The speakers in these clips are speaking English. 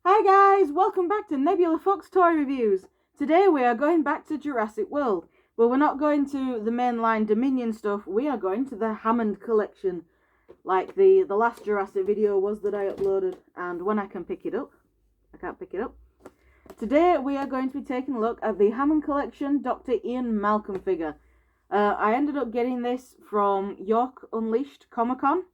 Hi guys, welcome back to Nebula Fox Toy Reviews. Today we are going back to Jurassic World, but we're not going to the mainline Dominion stuff, we are going to the Hammond collection, like the last Jurassic video was that I uploaded, and when I can pick it up, I can't pick it up. Today we are going to be taking a look at the Hammond collection Dr. Ian Malcolm figure. I ended up getting this from York Unleashed Comic Con.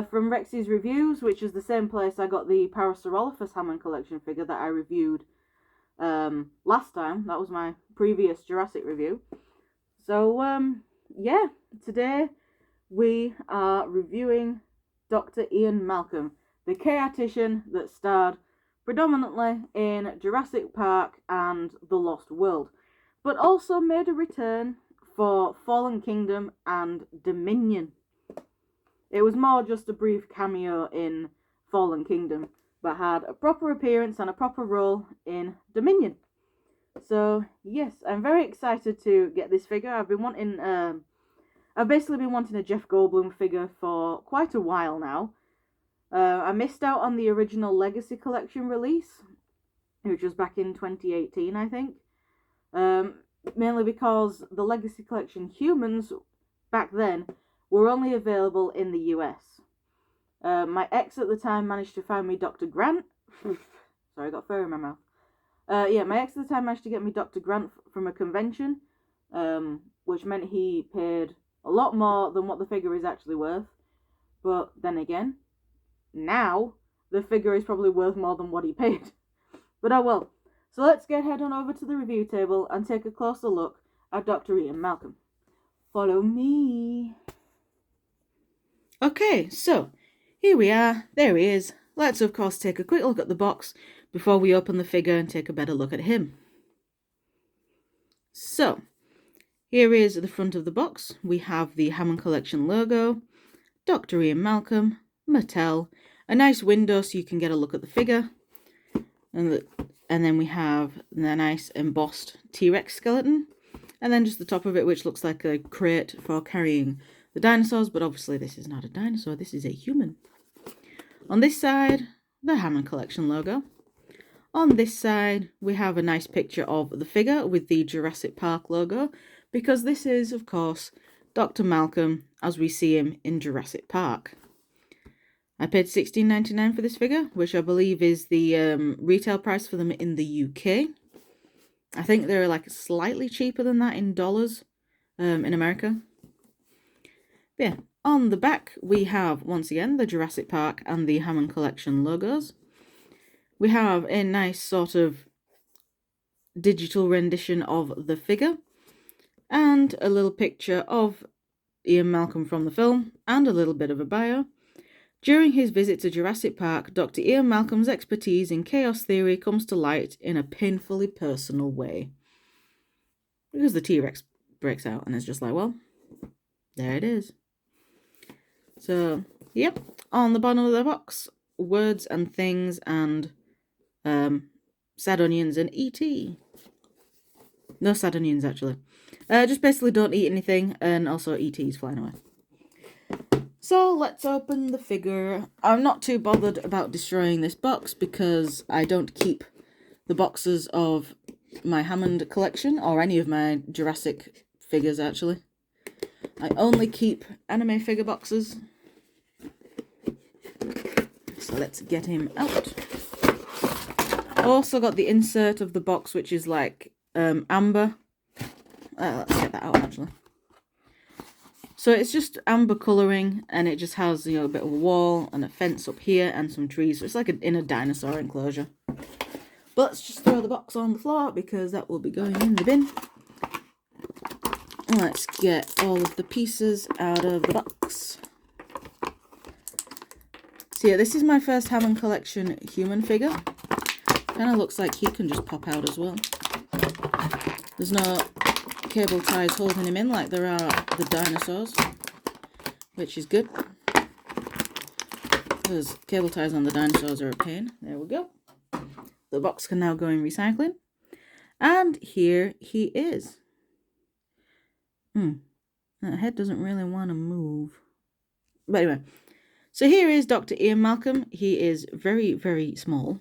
From Rexy's Reviews, which is the same place I got the Parasaurolophus Hammond collection figure that I reviewed last time. That was my previous Jurassic review. So, yeah, today we are reviewing Dr. Ian Malcolm, the chaotician that starred predominantly in Jurassic Park and The Lost World, but also made a return for Fallen Kingdom and Dominion. It was more just a brief cameo in Fallen Kingdom, but had a proper appearance and a proper role in Dominion. So, yes, I'm very excited to get this figure. I've basically been wanting a Jeff Goldblum figure for quite a while now. I missed out on the original Legacy Collection release, which was back in 2018, I think. Mainly because the Legacy Collection humans, back then, were only available in the US. My ex at the time managed to find me Dr. Grant. Sorry, I got fur in my mouth. My ex at the time managed to get me Dr. Grant from a convention, which meant he paid a lot more than what the figure is actually worth. But then again, now the figure is probably worth more than what he paid. But oh well. So let's head on over to the review table and take a closer look at Dr. Ian Malcolm. Follow me. Okay, so here we are, there he is. Let's of course take a quick look at the box before we open the figure and take a better look at him. So, here is the front of the box. We have the Hammond Collection logo, Dr. Ian Malcolm, Mattel, a nice window so you can get a look at the figure, and then we have the nice embossed T-Rex skeleton, and then just the top of it, which looks like a crate for carrying the dinosaurs, but obviously this is not a dinosaur, this is a human. On this side, the Hammond Collection logo. On this side, we have a nice picture of the figure with the Jurassic Park logo, because this is, of course, Dr. Malcolm as we see him in Jurassic Park. I paid $16.99 for this figure, which I believe is the retail price for them in the UK. I think they're like slightly cheaper than that in dollars in America. Yeah, on the back we have, once again, the Jurassic Park and the Hammond Collection logos. We have a nice sort of digital rendition of the figure, and a little picture of Ian Malcolm from the film, and a little bit of a bio. During his visit to Jurassic Park, Dr. Ian Malcolm's expertise in chaos theory comes to light in a painfully personal way. Because the T-Rex breaks out and it's just like, well, there it is. So, yep, on the bottom of the box, words and things and sad onions and E.T. No sad onions, actually. Just basically don't eat anything, and also E.T.'s flying away. So, let's open the figure. I'm not too bothered about destroying this box because I don't keep the boxes of my Hammond collection, or any of my Jurassic figures, actually. I only keep anime figure boxes. So let's get him out. I also got the insert of the box, which is like amber. Let's get that out, actually. So it's just amber colouring, and it just has, a bit of a wall and a fence up here and some trees. So it's like in a dinosaur enclosure. But let's just throw the box on the floor because that will be going in the bin. Let's get all of the pieces out of the box. So yeah, this is my first Hammond Collection human figure. Kind of looks like he can just pop out as well. There's no cable ties holding him in like there are the dinosaurs, which is good. Because cable ties on the dinosaurs are a pain. There we go. The box can now go in recycling. And here he is. That head doesn't really want to move. But anyway, so here is Dr. Ian Malcolm. He is very, very small.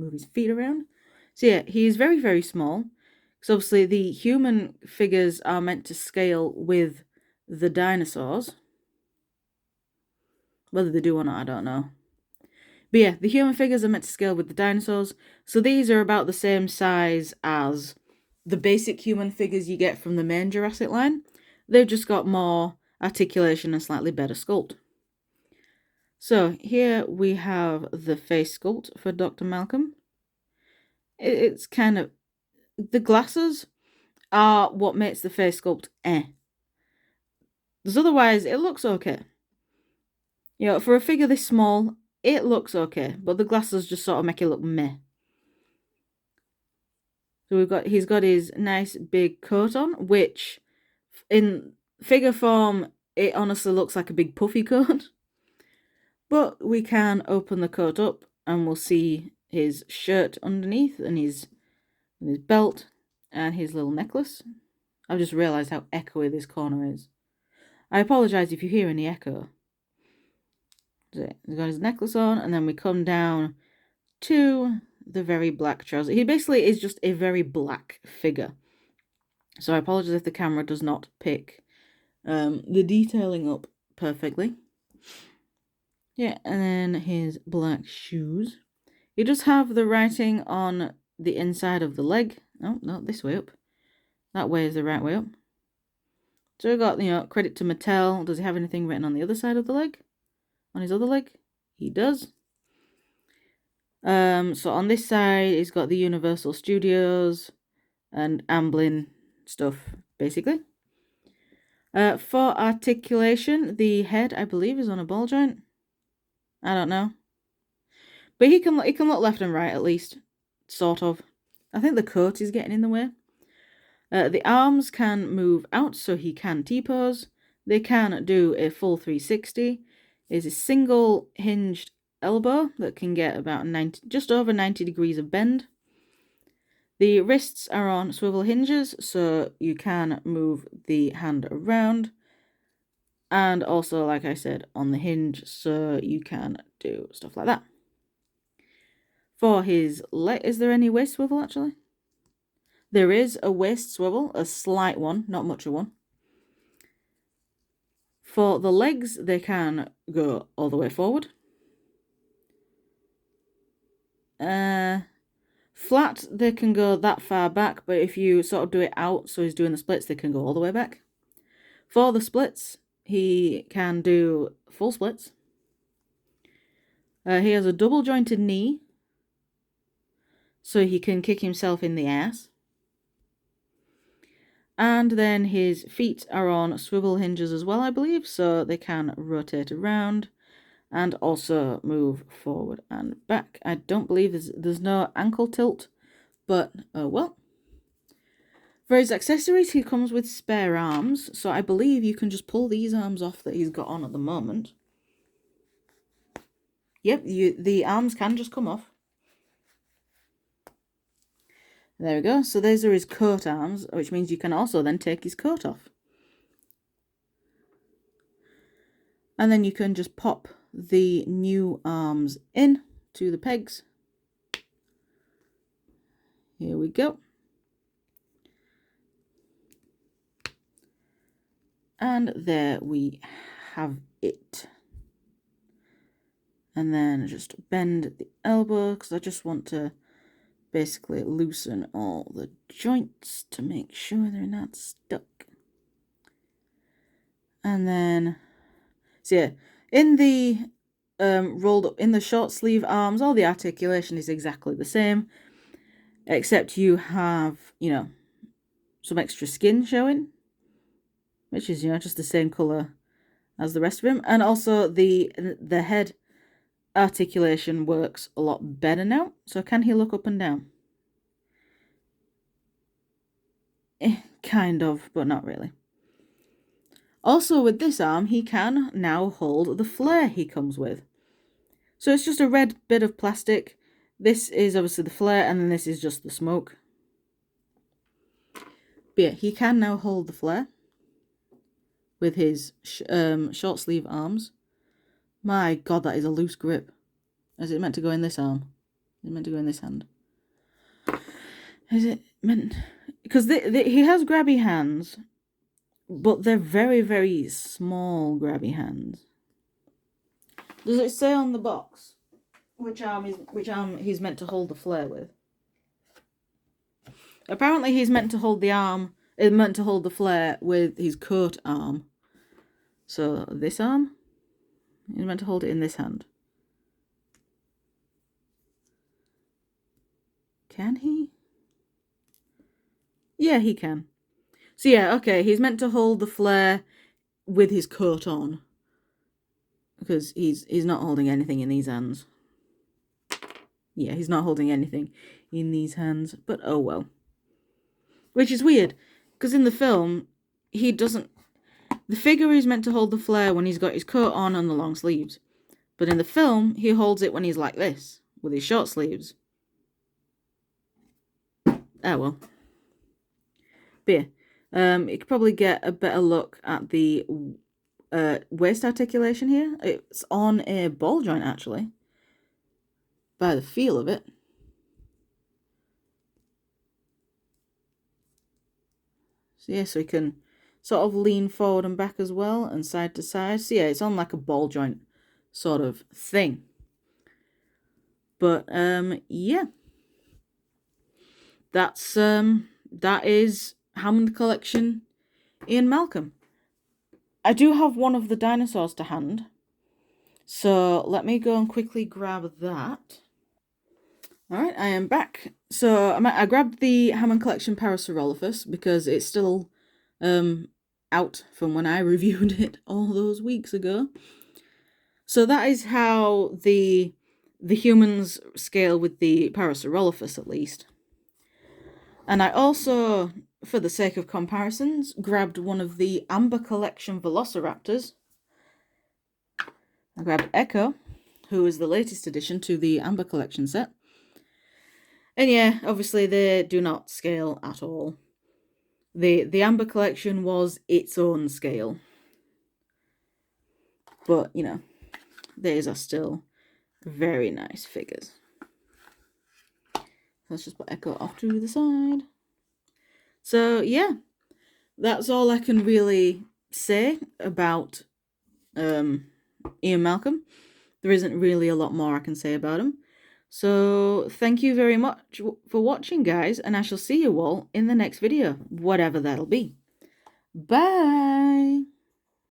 move his feet around. So yeah, he is very, very small. Because obviously the human figures are meant to scale with the dinosaurs. Whether they do or not, I don't know. But yeah, the human figures are meant to scale with the dinosaurs. So these are about the same size as the basic human figures you get from the main Jurassic line. They've just got more articulation and slightly better sculpt. So here we have the face sculpt for Dr. Malcolm. It's kind of... the glasses are what makes the face sculpt Because otherwise, it looks okay. You know, for a figure this small, it looks okay. But the glasses just sort of make it look meh. So he's got his nice big coat on, which in figure form, it honestly looks like a big puffy coat. But we can open the coat up and we'll see his shirt underneath and his belt and his little necklace. I've just realised how echoey this corner is. I apologise if you hear any echo. So he's got his necklace on, and then we come down to the very black trousers. He basically is just a very black figure. So I apologise if the camera does not pick the detailing up perfectly. Yeah, and then his black shoes. He does have the writing on the inside of the leg. Oh, no, this way up. That way is the right way up. So we've got, credit to Mattel. Does he have anything written on the other side of the leg? On his other leg? He does. So on this side, he's got the Universal Studios and Amblin stuff, basically. For articulation, the head, I believe, is on a ball joint. I don't know. But he can look left and right, at least. Sort of. I think the coat is getting in the way. The arms can move out, so he can T-pose. They can do a full 360. It's a single hinged elbow that can get about just over 90 degrees of bend. The wrists are on swivel hinges, so you can move the hand around. And also, like I said, on the hinge, so you can do stuff like that. For his leg, is there any waist swivel actually? There is a waist swivel, a slight one, not much of one. For the legs, they can go all the way forward. Flat, they can go that far back, but if you sort of do it out, so he's doing the splits, they can go all the way back. For the splits, he can do full splits. He has a double jointed knee, so he can kick himself in the ass. And then his feet are on swivel hinges as well, I believe, so they can rotate around and also move forward and back. I don't believe there's no ankle tilt, but well. For his accessories, he comes with spare arms, so I believe you can just pull these arms off that he's got on at the moment. Yep, the arms can just come off. There we go. So those are his coat arms, which means you can also then take his coat off. And then you can just pop the new arms in to the pegs. Here we go. And there we have it. And then just bend the elbow, because I just want to basically loosen all the joints to make sure they're not stuck. And then, so yeah, in the rolled up, in the short sleeve arms, all the articulation is exactly the same, except you have, some extra skin showing, which is, just the same colour as the rest of him. And also the head articulation works a lot better now. So can he look up and down? Kind of, but not really. Also with this arm, he can now hold the flare he comes with. So it's just a red bit of plastic. This is obviously the flare, and then this is just the smoke. But yeah, he can now hold the flare with his short sleeve arms. My God, that is a loose grip. Is it meant to go in this arm? It's meant to go in this hand. Is it meant? Because he has grabby hands, but they're very, very small grabby hands. Does it say on the box which arm he's meant to hold the flare with? Apparently, he's meant to hold the flare with his coat arm. So this arm, he's meant to hold it in this hand. Can he? Yeah, he can. So yeah, okay, he's meant to hold the flare with his coat on. Because he's not holding anything in these hands. Yeah, he's not holding anything in these hands, but oh well. Which is weird, because in the film, he doesn't... The figure is meant to hold the flare when he's got his coat on and the long sleeves. But in the film, he holds it when he's like this, with his short sleeves. Oh well. But yeah, you could probably get a better look at the waist articulation here. It's on a ball joint, actually. By the feel of it. So yeah, so he can sort of lean forward and back as well, and side to side. So yeah, it's on like a ball joint sort of thing. But yeah. That is Hammond Collection Ian Malcolm. I do have one of the dinosaurs to hand. So let me go and quickly grab that. Alright, I am back. So I grabbed the Hammond Collection Parasaurolophus because it's still out from when I reviewed it all those weeks ago. So that is how the humans scale with the Parasaurolophus, at least. And I also, for the sake of comparisons, grabbed one of the Amber Collection Velociraptors. I grabbed Echo, who is the latest addition to the Amber Collection set. And yeah, obviously they do not scale at all. The Amber Collection was its own scale. But, you know, these are still very nice figures. Let's just put Echo off to the side. So, yeah, that's all I can really say about Ian Malcolm. There isn't really a lot more I can say about him. So, thank you very much for watching, guys, and I shall see you all in the next video, whatever that'll be. Bye!